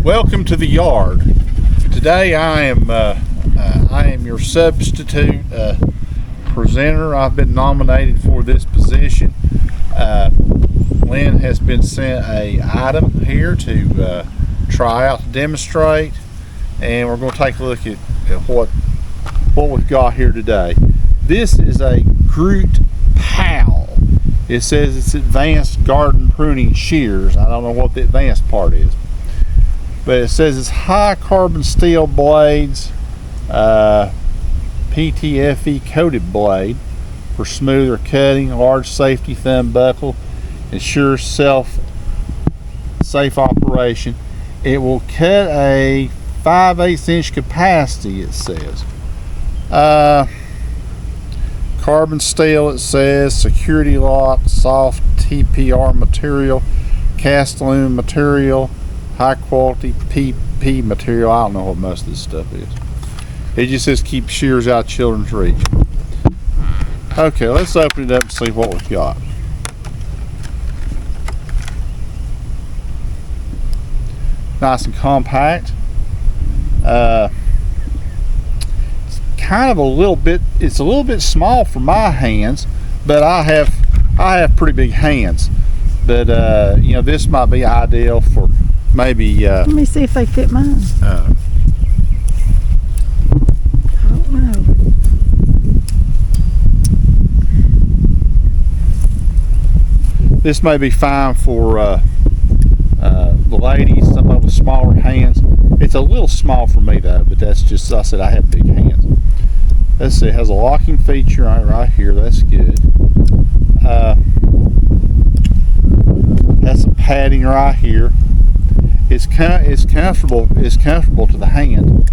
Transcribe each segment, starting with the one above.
Welcome to the yard. Today I am your substitute presenter. I've been nominated for this position. Lynn has been sent a item here to try out, to demonstrate, and we're going to take a look at what we've got here today. This is a Grootpow. It says it's Advanced Garden Pruning Shears. I don't know what the advanced part is, but it says it's high carbon steel blades, PTFE coated blade for smoother cutting, large safety thumb buckle, ensures safe operation. It will cut a 5/8 inch capacity, it says. Carbon steel, it says, security lock, soft TPR material, cast aluminum material, high quality PP material. I don't know what most of this stuff is. It just says keep shears out of children's reach. Okay, let's open it up and see what we've got. Nice and compact. Kind of it's a little bit small for my hands, but I have pretty big hands. But you know, this might be ideal for maybe let me see if they fit mine. I don't know. This may be fine for the ladies, some of the smaller hands. It's a little small for me though, but that's just, as I said, I have big hands. Let's see, it has a locking feature right here. That's good. Has some padding right here. It's comfortable. It's comfortable to the hand.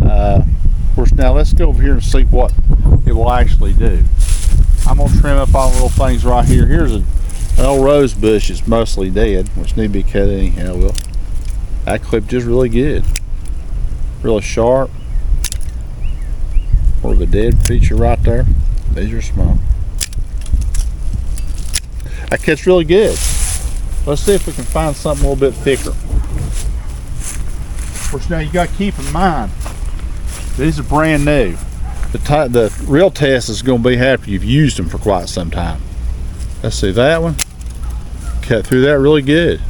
Of course, now let's go over here and see what it will actually do. I'm gonna trim up all the little things right here. Here's an old rose bush. It's mostly dead, which need to be cut anyhow. Well, that clip just really good, really sharp. Or the dead feature right there. These are small. That cuts really good. Let's see if we can find something a little bit thicker. Of course, now you got to keep in mind, these are brand new. The real test is going to be after you've used them for quite some time. Let's see, that one cut through that really good,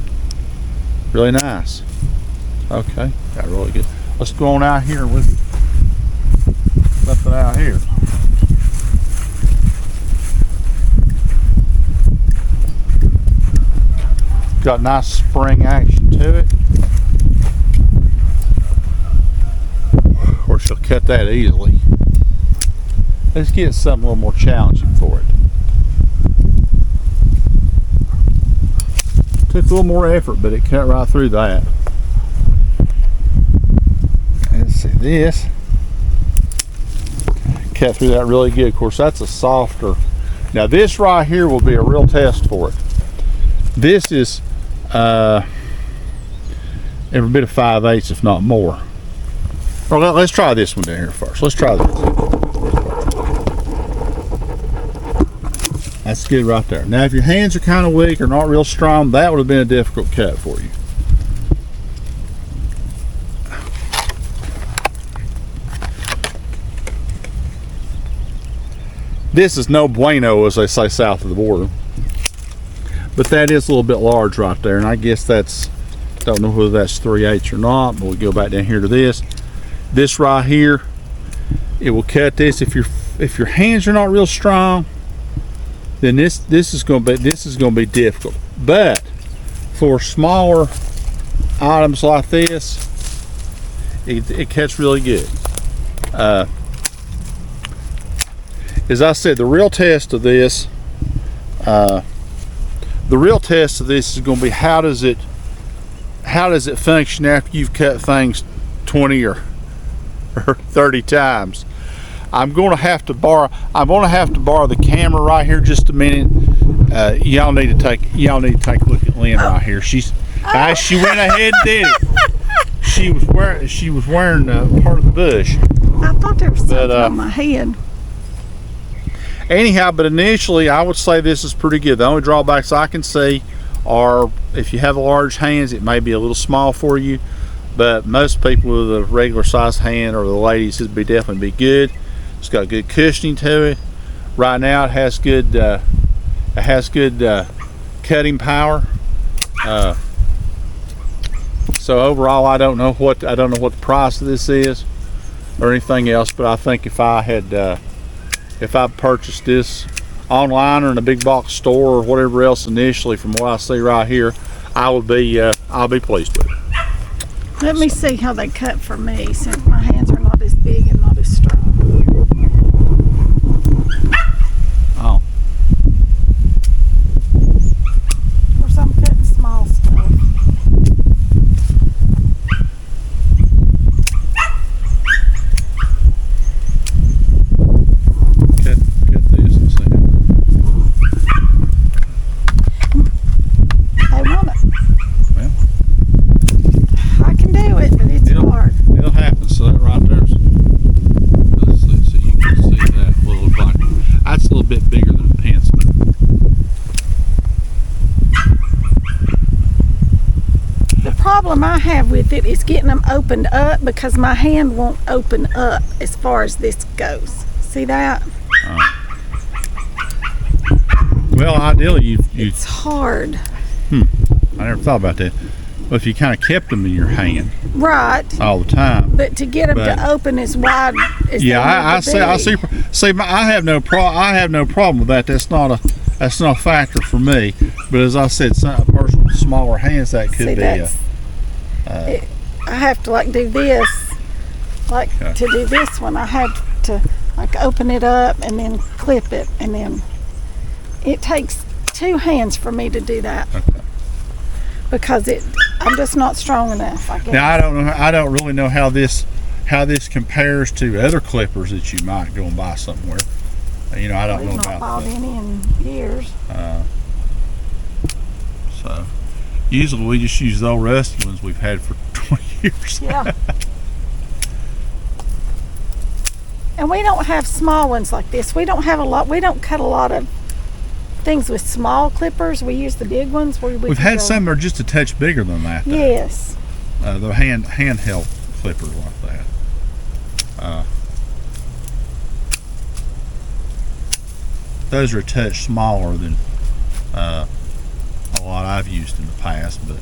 really nice. Okay, got really good. Let's go on out here with something out here. Got nice spring action to it. Of course, you'll cut that easily. Let's get something a little more challenging for it. Took a little more effort, but it cut right through that. Let's see this. Cut through that really good. Of course, that's a softer. Now this right here will be a real test for it. This is every bit of 5/8, if not more. Well, let's try this one down here first. Let's try this. That's good right there. Now if your hands are kind of weak or not real strong, that would have been a difficult cut for you. This is no bueno, as they say south of the border. But that is a little bit large right there, and I guess that's, don't know whether that's 3/8 or not, but we'll go back down here to this. This right here, it will cut this. If your hands are not real strong, then this is going to be difficult. But for smaller items like this, it cuts really good. As I said, the real test of this is going to be how does it function after you've cut things 20 or 30 times. I'm going to have to borrow the camera right here just a minute. Y'all need to take a look at Lynn right here. She went ahead and did it. She was wearing part of the bush. I thought there was something on my head. Anyhow, but initially I would say this is pretty good. The only drawbacks I can see are if you have large hands, it may be a little small for you. but most people with a regular size hand, or the ladies, it'd definitely be good. It's got good cushioning to it. Right now it has good cutting power. So overall, I don't know what the price of this is or anything else, but I think if I purchased this online or in a big box store or whatever else initially, from what I see right here, I'll be pleased with it. Let me see how they cut for me, since my hands are not as big and not as strong. Oh. Of course, I'm cutting small stuff. Cut this and see. I want it. Well, I can do it, but it's hard. it'll happen. So that right there's. Let's see, so you can see that little like that's a little bit bigger than a pencil. The problem I have with it is getting them opened up, because my hand won't open up as far as this goes. See that? Well, ideally, you It's hard. I never thought about that. Well, if you kind of kept them in your hand Right. all the time. But to get them But- to open as wide as Yeah, I they need to see. be. I have no problem with that. That's not a factor for me. But as I said, a person with smaller hands, that could See, be that's, I have to like do this, like Okay. to do this one, I have to like open it up and then clip it, and then it takes 2 hands for me to do that. Okay. Because I'm just not strong enough, I guess. Now I don't really know how this compares to other clippers that you might go and buy somewhere. I don't We've know not about bought that. any in years. So usually we just use the old rusty ones we've had for 20 years. Yeah. And we don't have small ones like this. We don't cut a lot of things with small clippers. We use the big ones where We've had some that are just a touch bigger than that, though. Yes. The handheld clippers like that. Those are a touch smaller than a lot I've used in the past, but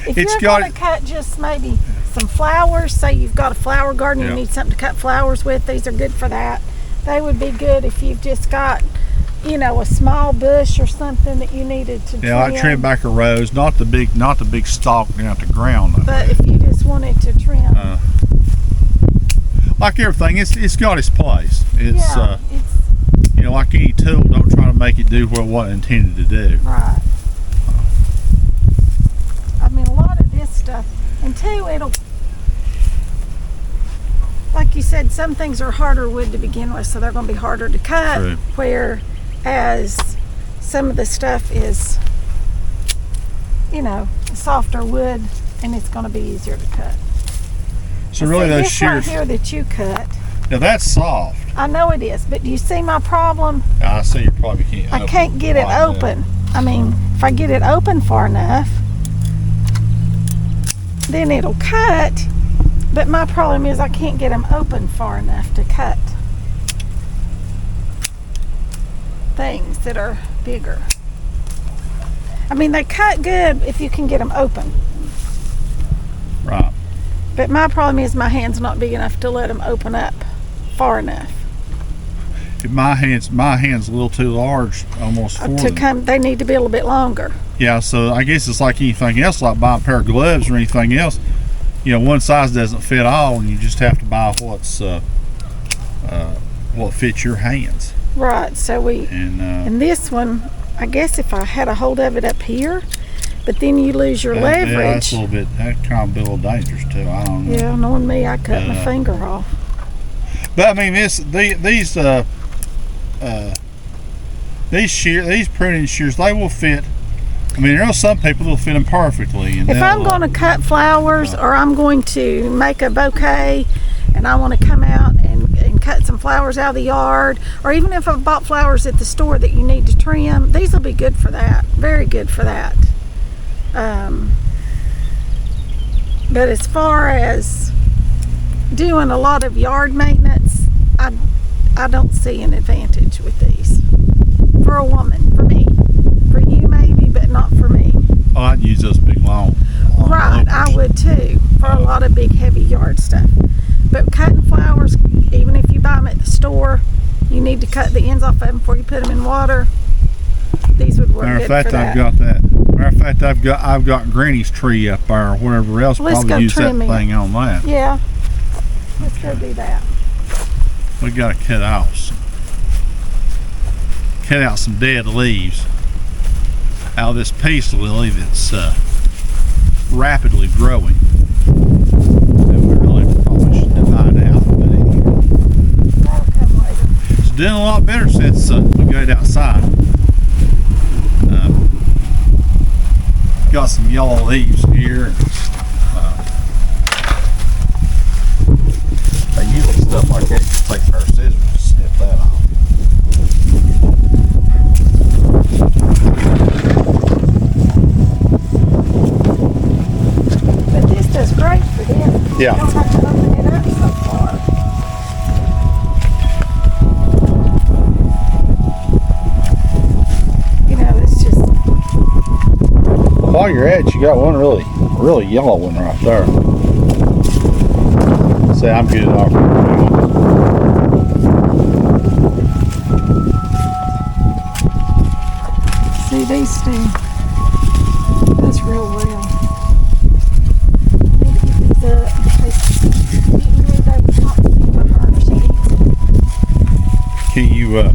If It's you're got- going to cut just maybe some flowers, say you've got a flower garden, Yeah. you need something to cut flowers with, these are good for that. They would be good if you've just got, a small bush or something that you needed to trim. I trim back a rose, not the big stalk down at the ground. Though. But if you just wanted to trim, Like everything, it's got its place. It's it's like any tool, don't try to make it do what it wasn't intended to do. right. I mean, a lot of this stuff, and two, like you said, some things are harder wood to begin with, so they're going to be harder to cut. True. Whereas some of the stuff is, softer wood, and it's going to be easier to cut. So really, those this shears. right here that you cut, Now that's soft. I know it is, but do you see my problem? I see you probably can't. I can't get it open. I mean, if I get it open far enough, then it'll cut. But my problem is I can't get them open far enough to cut things that are bigger. I mean, they cut good if you can get them open. Right. But my problem is my hand's not big enough to let them open up far enough. My hand's a little too large, almost for them. They need to be a little bit longer. Yeah, so I guess it's like anything else, like buying a pair of gloves or anything else. One size doesn't fit all, and you just have to buy what fits your hands. Right. So and this one, I guess if I had a hold of it up here, but then you lose your leverage. Yeah, that's a little bit. That kind of be a little dangerous too. I don't know. Yeah, knowing me, I cut my finger off. But I mean, these pruning shears, they will fit. I mean, there are some people that'll fit them perfectly. And If I'm going to cut flowers, or I'm going to make a bouquet, and I want to come out and cut some flowers out of the yard, or even if I bought flowers at the store that you need to trim, these will be good for that. Very good for that. But as far as doing a lot of yard maintenance, I don't see an advantage with these. For a woman, for me. For you maybe, but not for me. Oh, I'd use those big long Right, I clippers. would too, for a lot of big heavy yard stuff. But cutting flowers, even if you buy them at the store, you need to cut the ends off of them before you put them in water. These would work Matter of good fact, for that. I've got that. Matter of fact, I've got Granny's tree up there or whatever else. Let's Probably go use that trim it. thing on that. Yeah, let's go do that. We got to cut out some dead leaves out of this peace lily that's rapidly growing. And we really probably should divide out. But anyway, That'll come later. it's doing a lot better since we got outside. Got some yellow leaves here. I use stuff like that. Just take our scissors and snip that off. But this does great for them. Yeah. You don't have to open it up so far. You know, it's just, While you're at it, you got one really yellow one right there. Say I'm good off. see, these two. That's real well. Maybe get these up because you knew they would not be to her.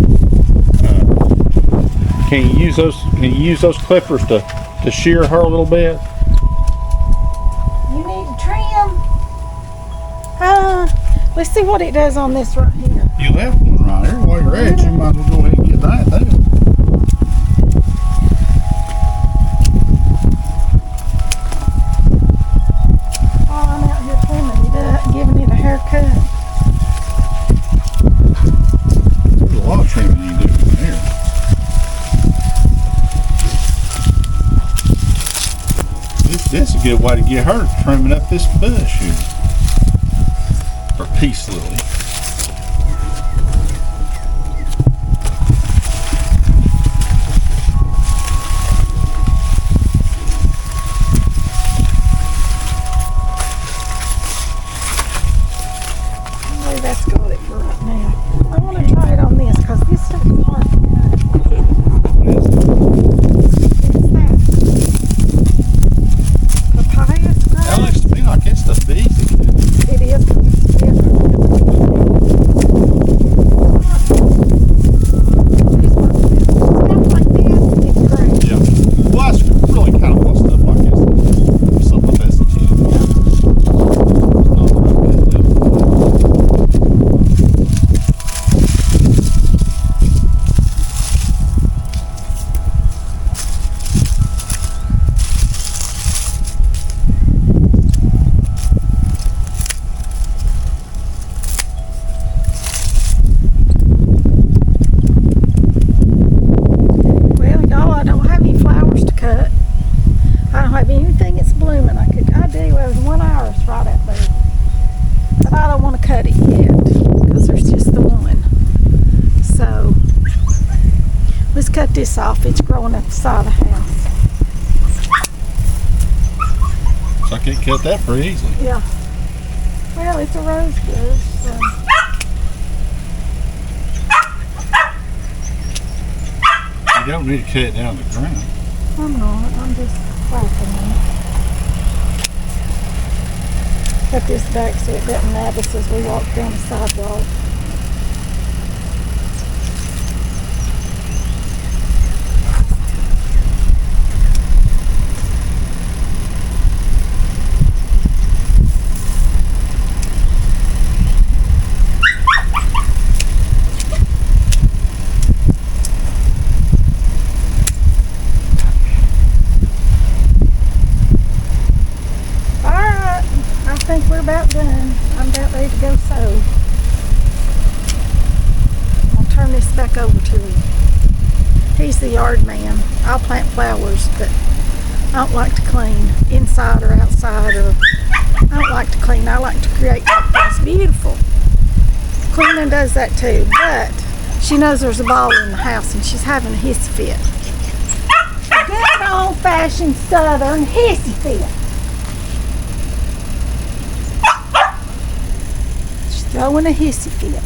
Can you use those clippers to shear her a little bit? You need to trim. Let's see what it does on this right here. You left one right here. While you're at it, you might as well go ahead and get that there. Oh, I'm out here trimming it up, giving it a haircut. There's a lot of trimming you can do from here. This is a good way to get her trimming up this bush here. Or peace lily. Maybe that's got it for right now. I want to try it on this because this stuff is hard to cut. It's that papaya That scrub. looks to me like it's the big. It is. Stuff like this, it's great. Yeah. Well, that's really kind of what stuff like this. Stuff like this. Well, y'all, I don't have any flowers to cut. I don't have anything that's blooming. I do. There's one iris right up there. But I don't want to cut it yet because there's just the one. So, let's cut this off. It's growing at the side of the house. So I can't cut that pretty easily. Yeah. Well, it's a rose bush, so. You don't need to cut it down to the ground. I'm not. I'm just whacking it. Cut this back so it doesn't nab us as we walk down the sidewalk. Alright, I think we're about done. I'm about ready to go sew. I'll turn this back over to him. He's the yard man. I'll plant flowers, but I don't like to clean inside or outside, or I don't like to clean. I like to create things beautiful. Cleaning does that too, but she knows there's a ball in the house and she's having a hissy fit. A good old-fashioned southern hissy fit. She's throwing a hissy fit.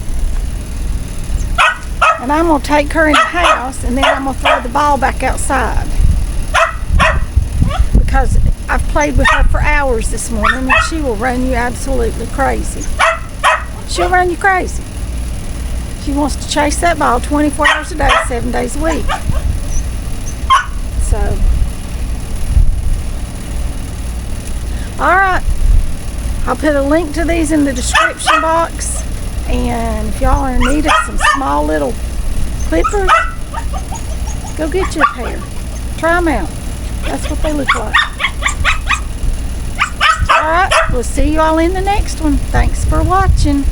And I'm going to take her in the house and then I'm going to throw the ball back outside. Because I've played with her for hours this morning and she will run you absolutely crazy. She'll run you crazy. She wants to chase that ball 24 hours a day, 7 days a week. So, alright. I'll put a link to these in the description box. And if y'all are in need of some small little clippers, go get you a pair. Try them out. That's what they look like. Alright, we'll see you all in the next one. Thanks for watching.